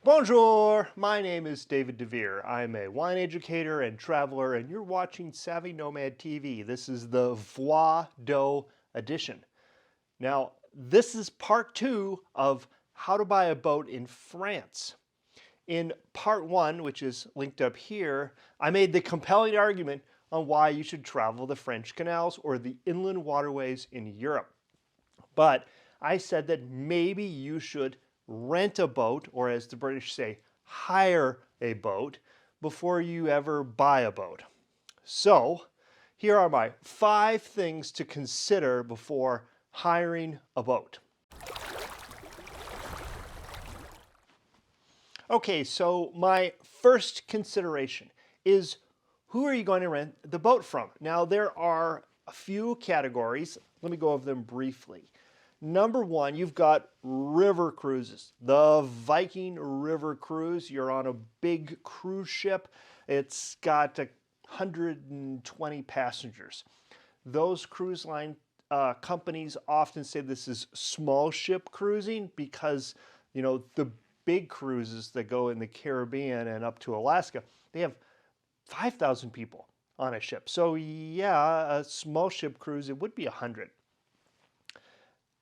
Bonjour, my name is David DeVere. I'm a wine educator and traveler, and you're watching Savvy Nomad TV. This is the Voix d'eau edition. Now, this is part two of how to buy a boat in France. In part one, which is linked up here, I made the compelling argument on why you should travel the French canals or the inland waterways in Europe. But I said that maybe you should rent a boat, or as the British say, hire a boat, before you ever buy a boat. So here are my 5 things to consider before hiring a boat. Okay, so my first consideration is, who are you going to rent the boat from? Now, there are a few categories. Let me go over them briefly. Number one, you've got river cruises. The Viking River Cruise. You're on a big cruise ship. It's got 120 passengers. Those cruise line companies often say this is small ship cruising because, the big cruises that go in the Caribbean and up to Alaska, they have 5,000 people on a ship. So yeah, a small ship cruise, it would be 100.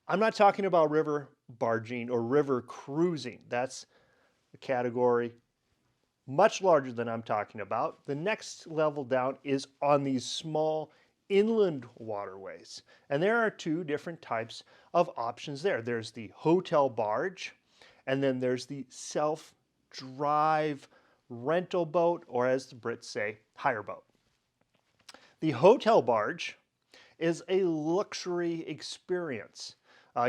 I'm not talking about river barging or river cruising. That's a category much larger than I'm talking about. The next level down is on these small inland waterways. And there are 2 different types of options there. There's the hotel barge, and then there's the self-drive rental boat, or as the Brits say, hire boat. The hotel barge is a luxury experience.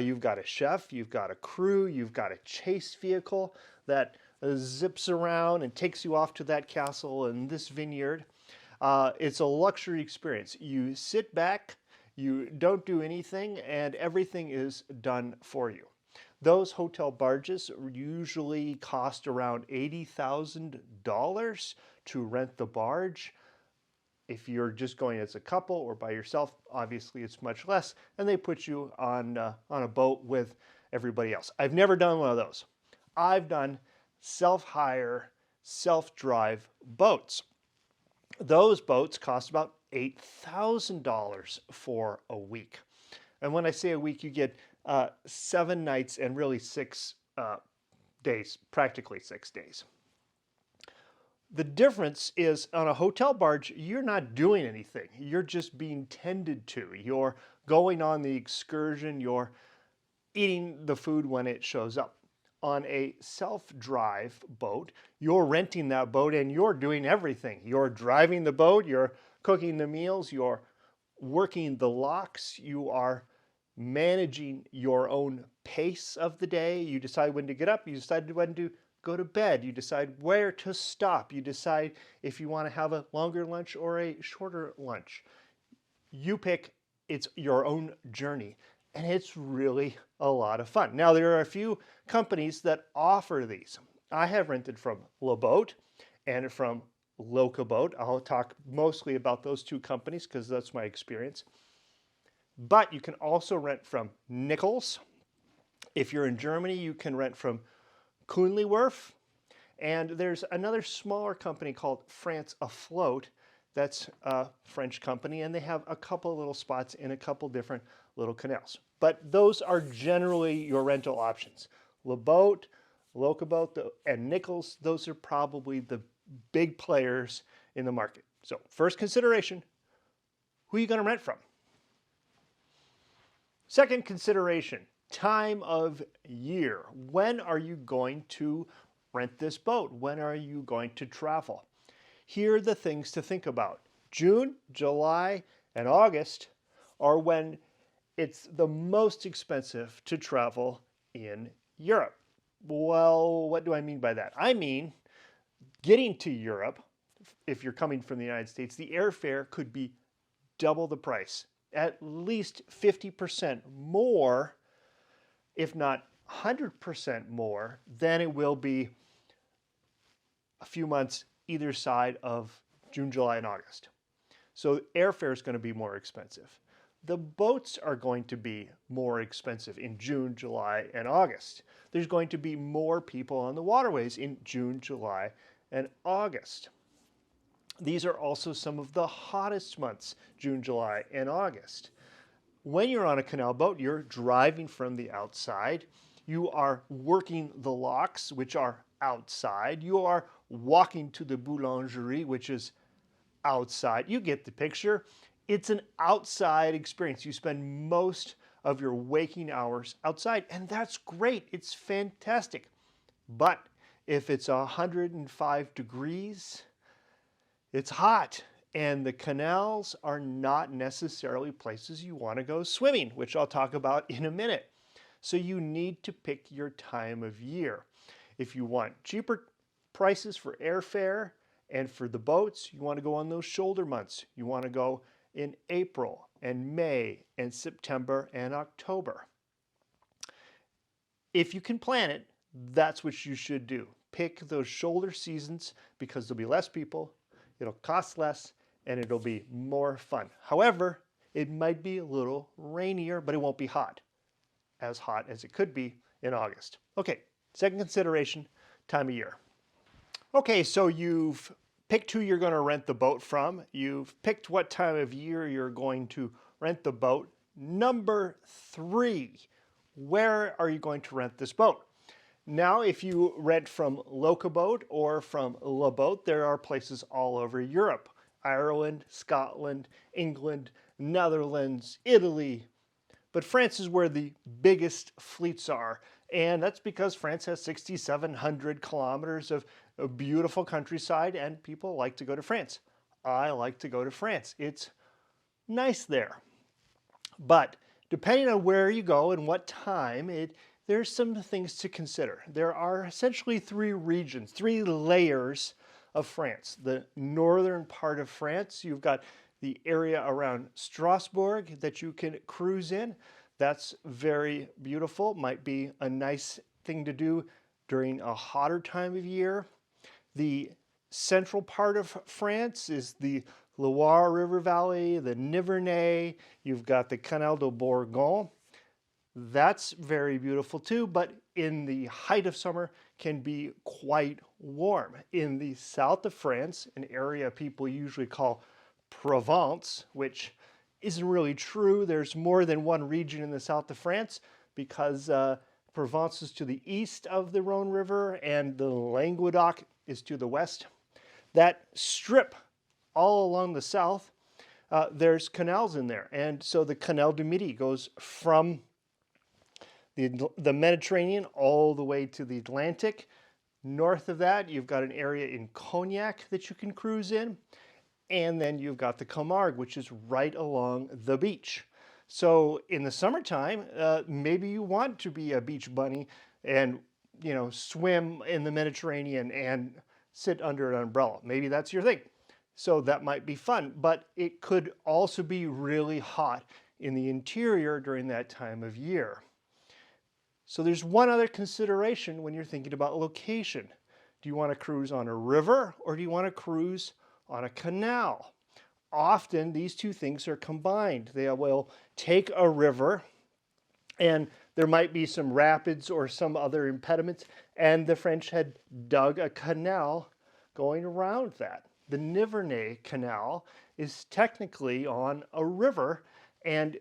You've got a chef, you've got a crew, you've got a chase vehicle that zips around and takes you off to that castle and this vineyard. It's a luxury experience. You sit back, you don't do anything, and everything is done for you. Those hotel barges usually cost around $80,000 to rent the barge. If you're just going as a couple or by yourself, obviously it's much less, and they put you on a boat with everybody else. I've never done one of those. I've done self-hire, self-drive boats. Those boats cost about $8,000 for a week. And when I say a week, you get 7 nights and really 6 days, practically 6 days. The difference is, on a hotel barge, you're not doing anything. You're just being tended to. You're going on the excursion. You're eating the food when it shows up. On a self-drive boat, you're renting that boat and you're doing everything. You're driving the boat, you're cooking the meals, you're working the locks, you are managing your own pace of the day. You decide when to get up, you decide when to go to bed, you decide where to stop, you decide if you want to have a longer lunch or a shorter lunch. You pick, it's your own journey, and it's really a lot of fun. Now, there are a few companies that offer these. I have rented from LeBoat and from Locaboat. I'll talk mostly about those 2 companies because that's my experience. But you can also rent from Nichols. If you're in Germany, you can rent from Kuhnlewerf, and there's another smaller company called France Afloat. That's a French company, and they have a couple little spots in a couple different little canals. But those are generally your rental options. LeBoat, Locaboat, and Nichols, those are probably the big players in the market. So first consideration, who are you going to rent from? Second consideration, time of year. When are you going to rent this boat? When are you going to travel? Here are the things to think about. June, July, and August are when it's the most expensive to travel in Europe. Well, what do I mean by that? I mean, getting to Europe, if you're coming from the United States, the airfare could be double the price, at least 50% more, if not 100% more, than it will be a few months either side of June, July, and August. So airfare is going to be more expensive. the boats are going to be more expensive in June, July, and August. There's going to be more people on the waterways in June, July, and August. These are also some of the hottest months, June, July, and August. When you're on a canal boat, you're driving from the outside. You are working the locks, which are outside. You are walking to the boulangerie, which is outside. You get the picture. It's an outside experience. You spend most of your waking hours outside, and that's great. It's fantastic. But if it's 105 degrees, it's hot, and the canals are not necessarily places you want to go swimming, which I'll talk about in a minute. So you need to pick your time of year. If you want cheaper prices for airfare and for the boats, you want to go on those shoulder months. You want to go in April and May and September and October. If you can plan it, that's what you should do. Pick those shoulder seasons because there'll be less people, it'll cost less, and it'll be more fun. However, it might be a little rainier, but it won't be hot as it could be in August. Okay, second consideration, time of year. Okay, so you've picked who you're going to rent the boat from. You've picked what time of year you're going to rent the boat. Number 3, where are you going to rent this boat? Now, if you rent from Locaboat or from La Boat, there are places all over Europe. Ireland, Scotland, England, Netherlands, Italy. But France is where the biggest fleets are. And that's because France has 6,700 kilometers of beautiful countryside, and people like to go to France. I like to go to France. It's nice there. But depending on where you go and what time, there's some things to consider. There are essentially 3 regions, 3 layers of France. The northern part of France, you've got the area around Strasbourg that you can cruise in. That's very beautiful. Might be a nice thing to do during a hotter time of year. The central part of France is the Loire River Valley, the Nivernais. You've got the Canal de Bourgogne. That's very beautiful too, but in the height of summer can be quite warm. In the south of France, an area people usually call Provence, which isn't really true. There's more than one region in the south of France because Provence is to the east of the Rhone River and the Languedoc is to the west. That strip all along the south, there's canals in there. And so the Canal du Midi goes from the Mediterranean all the way to the Atlantic. North of that, you've got an area in Cognac that you can cruise in. And then you've got the Camargue, which is right along the beach. So in the summertime, maybe you want to be a beach bunny and, swim in the Mediterranean and sit under an umbrella. Maybe that's your thing. So that might be fun, but it could also be really hot in the interior during that time of year. So there's one other consideration when you're thinking about location. Do you want to cruise on a river or do you want to cruise on a canal? Often these two things are combined. They will take a river and there might be some rapids or some other impediments, and the French had dug a canal going around that. The Nivernais Canal is technically on a river, and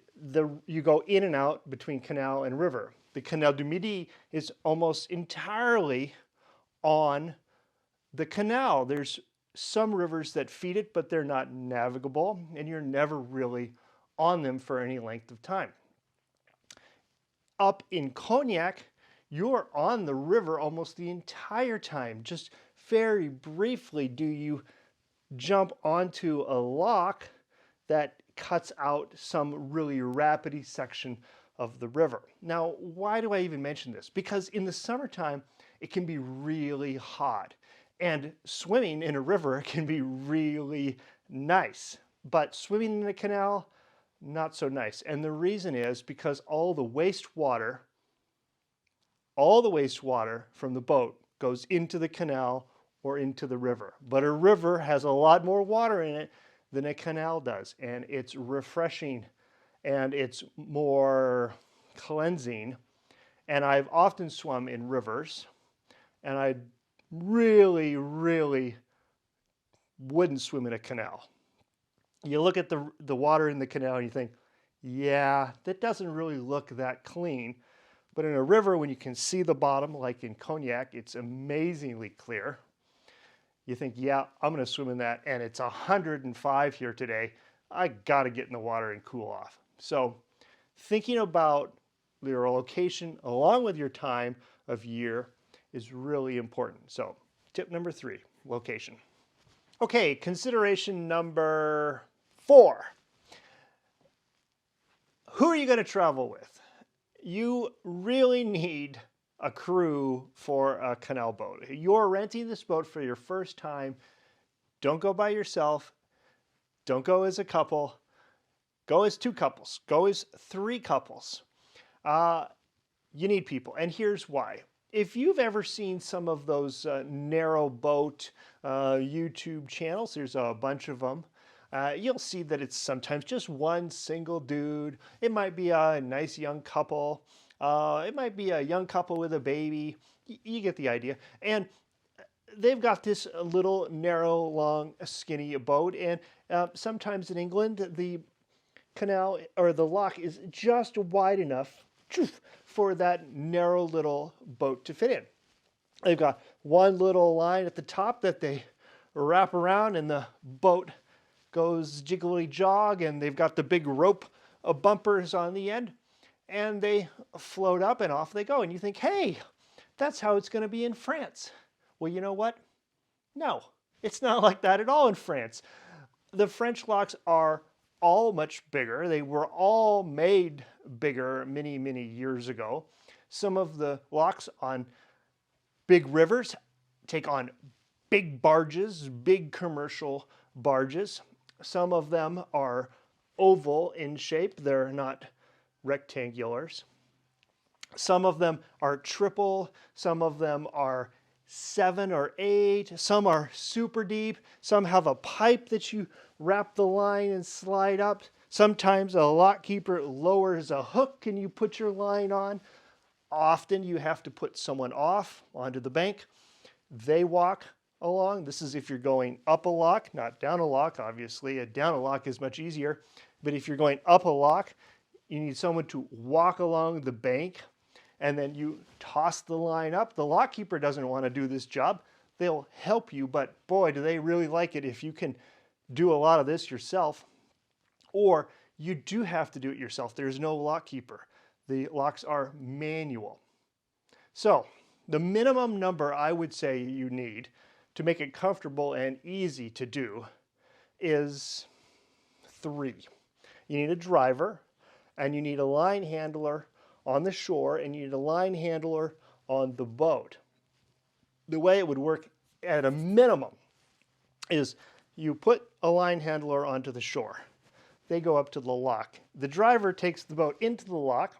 you go in and out between canal and river. The Canal du Midi is almost entirely on the canal. There's some rivers that feed it, but they're not navigable, and you're never really on them for any length of time. Up in Cognac, you're on the river almost the entire time. Just very briefly do you jump onto a lock that cuts out some really rapidy section of the river. Now, why do I even mention this? Because in the summertime, it can be really hot. And swimming in a river can be really nice. But swimming in a canal, not so nice. And the reason is because all the wastewater from the boat goes into the canal or into the river. But a river has a lot more water in it than a canal does. And it's refreshing and it's more cleansing. And I've often swum in rivers, and I really, really wouldn't swim in a canal. You look at the water in the canal and you think, yeah, that doesn't really look that clean. But in a river, when you can see the bottom, like in Cognac, it's amazingly clear. You think, yeah, I'm going to swim in that, and it's 105 here today. I got to get in the water and cool off. So thinking about your location along with your time of year is really important. So tip number 3, location. Okay, consideration number 4. Who are you going to travel with? You really need a crew for a canal boat. You're renting this boat for your first time. Don't go by yourself. Don't go as a couple. Go as 2 couples. Go as 3 couples. You need people, and here's why. If you've ever seen some of those narrow boat YouTube channels, there's a bunch of them. You'll see that it's sometimes just one single dude. It might be a nice young couple. It might be a young couple with a baby. You get the idea. And they've got this little narrow, long, skinny boat. And sometimes in England, the canal or the lock is just wide enough for that narrow little boat to fit in. They've got one little line at the top that they wrap around, and the boat goes jiggly jog, and they've got the big rope bumpers on the end, and they float up and off they go. And you think, hey, that's how it's going to be in France. Well, you know what? No, it's not like that at all in France. The French locks are all much bigger. They were all made bigger many, many years ago. Some of the locks on big rivers take on big barges, big commercial barges. Some of them are oval in shape. They're not rectangulars. Some of them are triple. Some of them are 7 or 8. Some are super deep. Some have a pipe that you wrap the line and slide up. Sometimes a lock keeper lowers a hook and you put your line on. Often you have to put someone off onto the bank. They walk along. This is if you're going up a lock, not down a lock, obviously. Down a lock is much easier. But if you're going up a lock, you need someone to walk along the bank, and then you toss the line up. The lock keeper doesn't want to do this job. They'll help you, but boy, do they really like it if you can do a lot of this yourself. Or you do have to do it yourself. There's no lock keeper. The locks are manual. So the minimum number I would say you need to make it comfortable and easy to do is 3. You need a driver, and you need a line handler on the shore, and you need a line handler on the boat. The way it would work at a minimum is you put a line handler onto the shore. They go up to the lock. The driver takes the boat into the lock.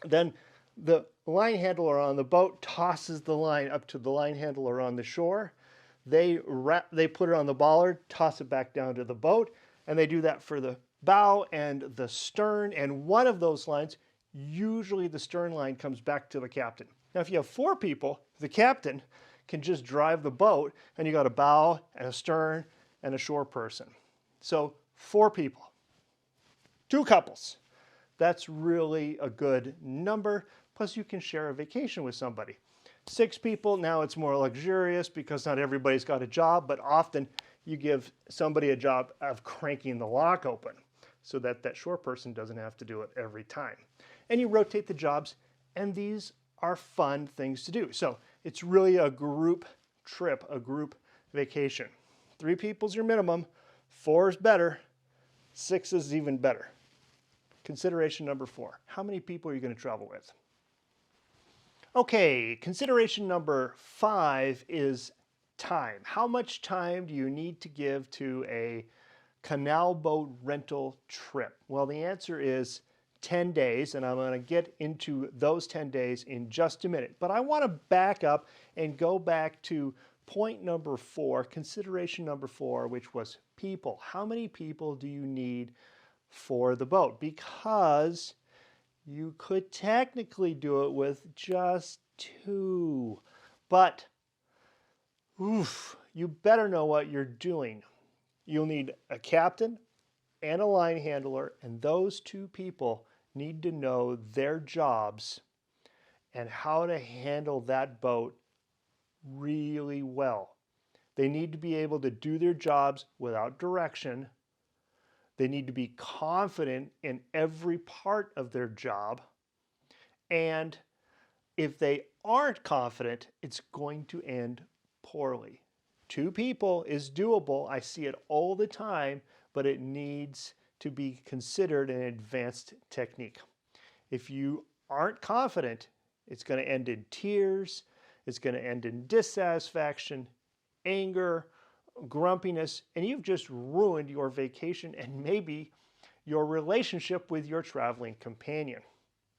Then the line handler on the boat tosses the line up to the line handler on the shore. They put it on the bollard, toss it back down to the boat, and they do that for the bow and the stern. And one of those lines, usually the stern line, comes back to the captain. Now, if you have 4 people, the captain can just drive the boat, and you got a bow and a stern and a shore person. So 4 people, 2 couples. That's really a good number. Plus, you can share a vacation with somebody. 6 people, now it's more luxurious because not everybody's got a job, but often you give somebody a job of cranking the lock open so that that shore person doesn't have to do it every time. And you rotate the jobs, and these are fun things to do. So it's really a group trip, a group vacation. 3 people's your minimum, 4 is better, 6 is even better. Consideration number 4, how many people are you going to travel with? Okay, consideration number 5 is time. How much time do you need to give to a canal boat rental trip? Well, the answer is 10 days, and I'm going to get into those 10 days in just a minute. But I want to back up and go back to point number 4, consideration number 4, which was people. How many people do you need for the boat, because you could technically do it with just 2. But oof, you better know what you're doing. You'll need a captain and a line handler, and those 2 people need to know their jobs and how to handle that boat really well. They need to be able to do their jobs without direction. They need to be confident in every part of their job. And if they aren't confident, it's going to end poorly. 2 people is doable. I see it all the time, but it needs to be considered an advanced technique. If you aren't confident, it's going to end in tears. It's going to end in dissatisfaction, anger, grumpiness, and you've just ruined your vacation and maybe your relationship with your traveling companion.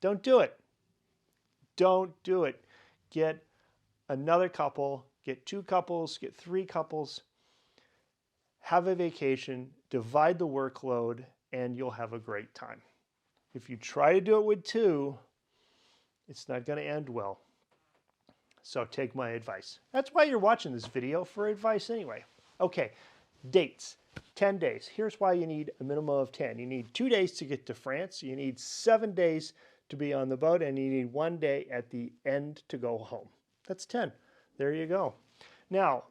Don't do it. Don't do it. Get another couple, get 2 couples, get 3 couples, have a vacation, divide the workload, and you'll have a great time. If you try to do it with 2, it's not going to end well. So take my advice. That's why you're watching this video, for advice anyway. Okay, dates, 10 days. Here's why you need a minimum of 10. You need 2 days to get to France. You need 7 days to be on the boat, and you need 1 day at the end to go home. That's 10. There you go. Now,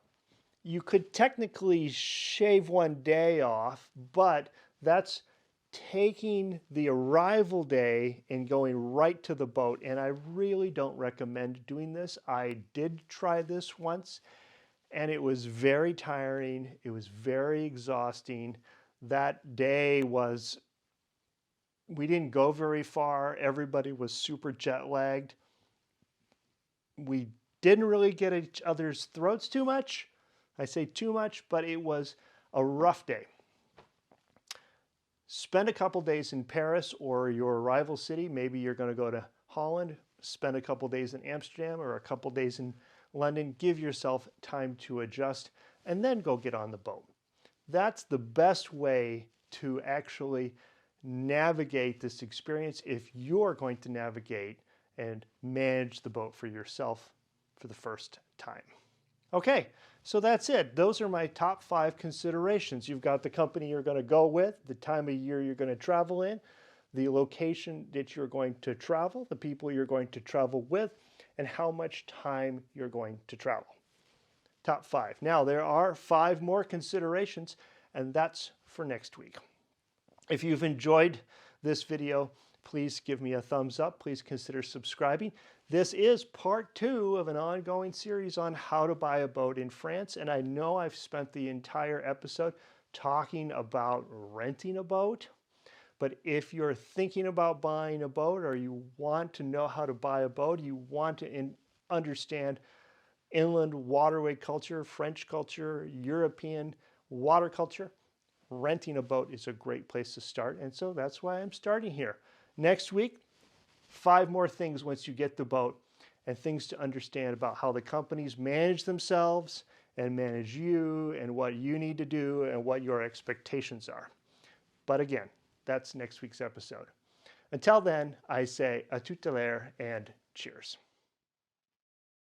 you could technically shave 1 day off, but that's taking the arrival day and going right to the boat, and I really don't recommend doing this. I did try this once, and it was very tiring. It was very exhausting. That day was, we didn't go very far. Everybody was super jet lagged. We didn't really get each other's throats too much. I say too much, but it was a rough day. Spend a couple days in Paris or your rival city. Maybe you're going to go to Holland. Spend a couple days in Amsterdam or a couple days in London. Give yourself time to adjust and then go get on the boat. That's the best way to actually navigate this experience if you're going to navigate and manage the boat for yourself for the first time. Okay, so that's it. Those are my top 5 considerations. You've got the company you're going to go with, the time of year you're going to travel in, the location that you're going to travel, the people you're going to travel with, and how much time you're going to travel. Top 5. Now, there are 5 more considerations, and that's for next week. If you've enjoyed this video, please give me a thumbs up. Please consider subscribing. This is part 2 of an ongoing series on how to buy a boat in France. And I know I've spent the entire episode talking about renting a boat. But if you're thinking about buying a boat, or you want to know how to buy a boat, you want to understand inland waterway culture, French culture, European water culture, renting a boat is a great place to start. And so that's why I'm starting here. Next week, 5 more things once you get the boat, and things to understand about how the companies manage themselves and manage you, and what you need to do and what your expectations are. But again, that's next week's episode. Until then, I say à tout à l'heure and cheers.